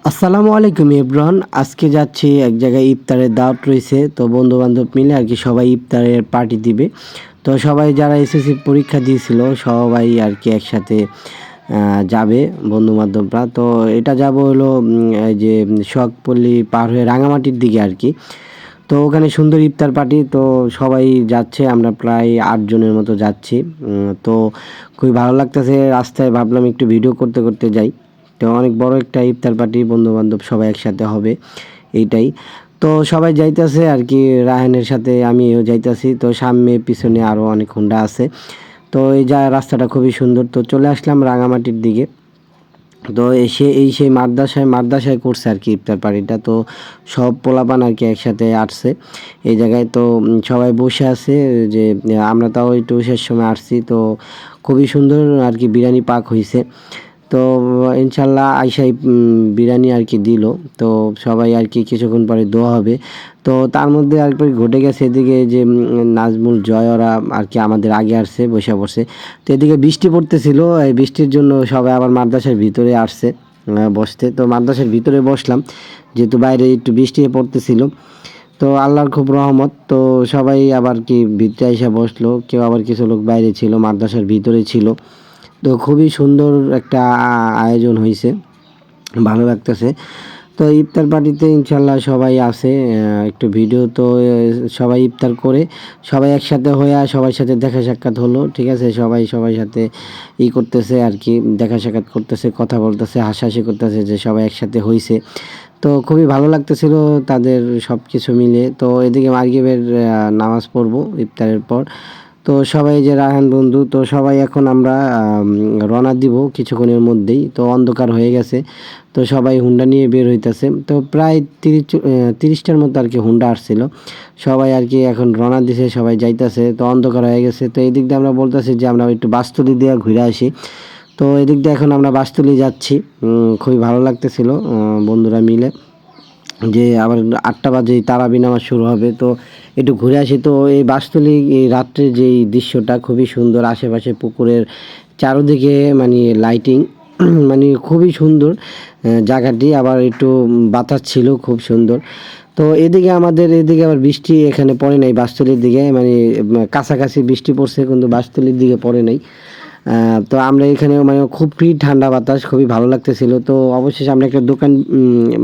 আসসালামু আলাইকুম এভরিওয়ান। আজকে যাচ্ছি এক জায়গায় ইফতারের দাওয়াত রয়েছে। তো বন্ধু-বান্ধব মিলে আর কি সবাই ইফতারের পার্টি দিবে। তো সবাই যারা এসএসসি পরীক্ষা দিয়েছিল সবাই আর কি একসাথে যাবে বন্ধু-বান্ধবরা। তো এটা যাব হলো এই যে সোহাগপল্লী পার হয়ে রাঙামাটির দিকে আর কি। তো ওখানে সুন্দর ইফতার পার্টি, তো সবাই যাচ্ছে, আমরা প্রায় 8 জনের মতো যাচ্ছি। তো খুবই ভালো লাগতেছে, রাস্তায় ভাবলাম একটু ভিডিও করতে করতে যাই। তো অনেক বড় একটা ইফতার পার্টি, বন্ধু-বান্ধব সবাই একসাথে হবে এইটাই। তো সবাই যাইতেছে আর কি, রায়হানের সাথে আমিও যাইতেছি। তো সামনে পিছনে আরও অনেক হুন্ডা আছে। তো এই রাস্তাটা খুবই সুন্দর। তো চলে আসলাম রাঙামাটির দিকে। তো সেই মাদ্রাসায় করছে আর কি ইফতার পার্টিটা। তো সব পোলাপান আর কি একসাথে আসছে এই জায়গায়। তো সবাই বসে আছে, যে আমরা তাও একটু শেষ সময় আসছি। তো খুবই সুন্দর আর কি বিরিয়ানি পাক হয়েছে। তো ইনশাল্লাহ আইসাই বিরিয়ানি আর কি দিল। তো সবাই আর কি কিছুক্ষণ পরে দোয়া হবে। তো তার মধ্যে আরেকবার ঘটে গেছে এদিকে যে নাজমুল, জয় ওরা আর কি আমাদের আগে আসছে, বসে পড়ছে। তো এদিকে বৃষ্টি পড়তেছিল, এই বৃষ্টির জন্য সবাই আবার মাদ্রাসার ভিতরে আসছে বসতে। তো মাদ্রাসার ভিতরে বসলাম, যেহেতু বাইরে একটু বৃষ্টি পড়তেছিল। তো আল্লাহর খুব রহমত, তো সবাই আবার কি ভিতরে এসে বসলো। কেউ আবার কিছু লোক বাইরে ছিল, মাদ্রাসার ভিতরে ছিল। তো খুবই সুন্দর একটা আয়োজন হয়েছে, ভালো লাগতেছে। তো ইফতার পার্টিতে ইনশাল্লাহ সবাই আছে। একটু ভিডিও তো সবাই ইফতার করে সবাই একসাথে হয়ে সবার সাথে দেখা সাক্ষাৎ হলো, ঠিক আছে। সবাই সবার সাথে করতেছে আর কি, দেখা সাক্ষাৎ করতেছে, কথা বলতেছে, হাসাহাসি করতেছে, যে সবাই একসাথে হয়েছে। তো খুবই ভালো লাগতেছিল তাদের সব কিছু মিলে। তো এদিকে মাগরিবের নামাজ পড়বো ইফতারের পর। তো সবাই যে রায়হান বন্ধু, তো সবাই এখন আমরা রওনা দিব কিছুক্ষণের মধ্যেই। তো অন্ধকার হয়ে গেছে, তো সবাই হুন্ডা নিয়ে বের হইতেছে। তো প্রায় 30টার মতো আর কি হুন্ডা আসছিল। সবাই আর কি এখন রওনা দিছে, সবাই যাইতেছে। তো অন্ধকার হয়ে গেছে। তো এই দিক দিয়ে আমরা বলতেছি যে আমরা একটু বাসতলি দিয়ে ঘুরে আসি। তো এদিক দিয়ে এখন আমরা বাসতলি যাচ্ছি। খুবই ভালো লাগতেছিল বন্ধুরা মিলে, যে আবার 8টা বাজেই তারাবি নামাজ শুরু হবে। তো একটু ঘুরে আসি। তো এই বাসতলী এই রাত্রের যেই দৃশ্যটা খুবই সুন্দর, আশেপাশে পুকুরের চারদিকে মানে লাইটিং মানে খুবই সুন্দর জায়গাটি। আবার একটু বাতাস ছিল, খুব সুন্দর। তো এদিকে আমাদের এদিকে আবার বৃষ্টি এখানে পড়ে নাই, বাসতলীর দিকে মানে কাছাকাছি বৃষ্টি পড়ছে, কিন্তু বাসতলীর দিকে পড়ে নাই। তো আমরা এখানে মানে খুবই ঠান্ডা বাতাস, খুবই ভালো লাগতেছিল। তো অবশেষে আমরা একটা দোকান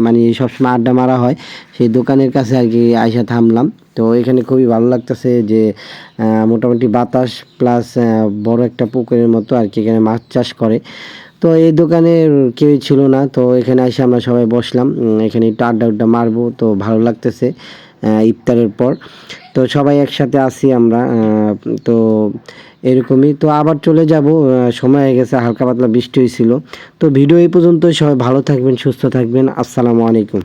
মানে সবসময় আড্ডা মারা হয়, সেই দোকানের কাছে আর কি আইসা থামলাম। তো এখানে খুবই ভালো লাগতেছে, যে মোটামুটি বাতাস প্লাস বড় একটা পুকুরের মতো আর কি, এখানে মাছ চাষ করে। তো এই দোকানে কেউই ছিল না। তো এখানে এসে আমরা সবাই বসলাম, এখানে একটু আড্ডা মারবো। তো ভালো লাগতেছে ইফতারের পর। তো সবাই একসাথে আসি আমরা। তো এরকমই। তো আবার চলে যাব, সময় হয়ে গেছে, হালকা পাতলা বৃষ্টি হয়েছিল। তো ভিডিও এই পর্যন্তই। সবাই ভালো থাকবেন, সুস্থ থাকবেন। আসসালামু আলাইকুম।